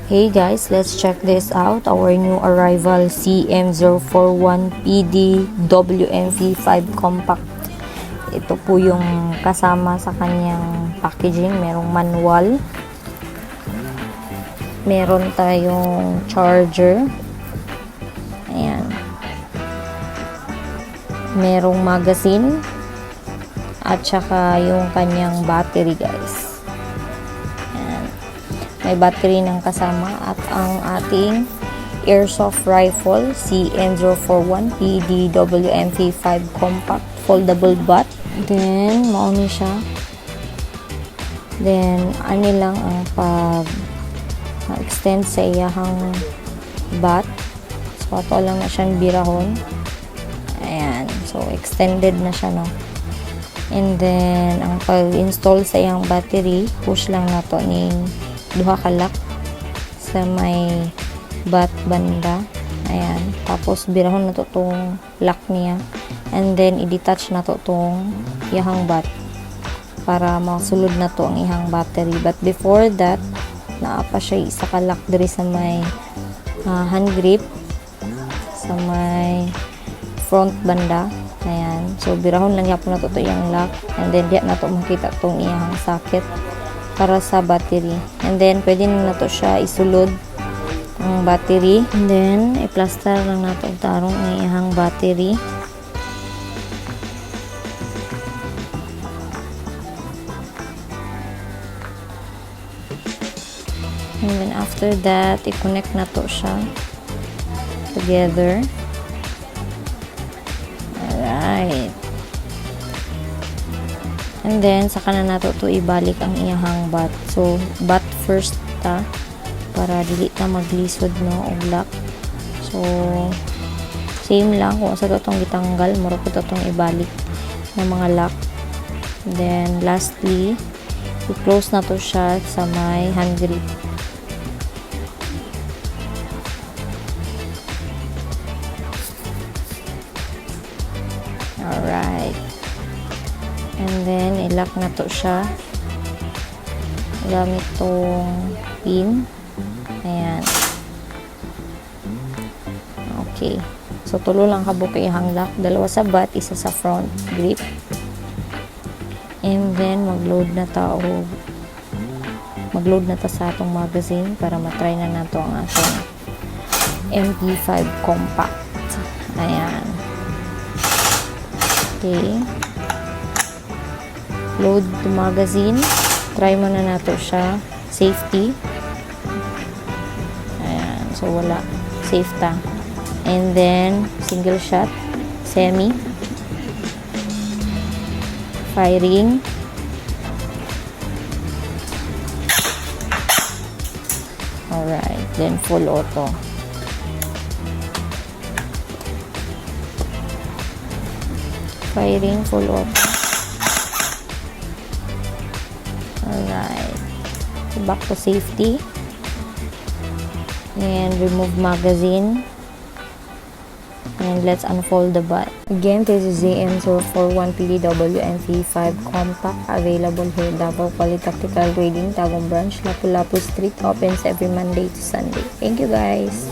Hey guys, let's check this out. Our new arrival CM041PD WMV5 Compact. Ito po yung kasama sa kanyang packaging. Merong manual. Meron tayong charger. Ayan. Merong magazine. At saka yung kanyang battery guys. May battery ng kasama at ang ating airsoft rifle CM041 PDWMV5 Compact Foldable Butt. Then, mauni siya. Then, ani lang ang pag-extend sa iyahang butt. So, ato lang na siyang birahon. Ayan. So, extended na siya, no? And then, ang pag-install sa iyang battery, push lang na to ni duha ka lock sa may bat banda. Ayan. Tapos birahon na to tong lock niya. And then i-detach na to tong ihang bat para masulod na to ang ihang battery. But before that, naa pa siya isa ka lock diri sa may hand grip sa may front banda. Ayan. So birahon lang yapon na to iyang lock. And then diya na to makita tong iyang socket para sa battery. And then, pwede na to siya isulod ang battery. And then, i-plaster lang na to tarong ng ihang battery. And then, after that, i-connect na to siya together. Alright. And then, saka na nato to ibalik ang iyahang bat. So, bat first ta para dili ta maglisod no og lock. So, same lang kung sa totong gitanggal, mura po totong ibalik ng mga lock. And then, lastly, i-close na to siya sa may hand grip. Alright. And then, i-lock na to siya gamit tong pin. Ayan. Okay. So, tulo lang kabuki ihang lock. Dalawa sa bat, isa sa front grip. And then, mag-load na ta sa atong magazine para matry na nato ang atong MP5 Compact. Ayan. Okay. Load the magazine. Try mo na nato siya. Safety. Ayan. So, wala. Safe ta. And then, single shot. Semi. Firing. Alright. Then, full auto. Firing, full auto. Alright. So, back to safety. And remove magazine. And let's unfold the butt. Again, this is CM041 PDWMV5 Compact. Available here Davao Polytechnical Reading, Tagum Branch, Lapu-Lapu Street. Opens every Monday to Sunday. Thank you guys.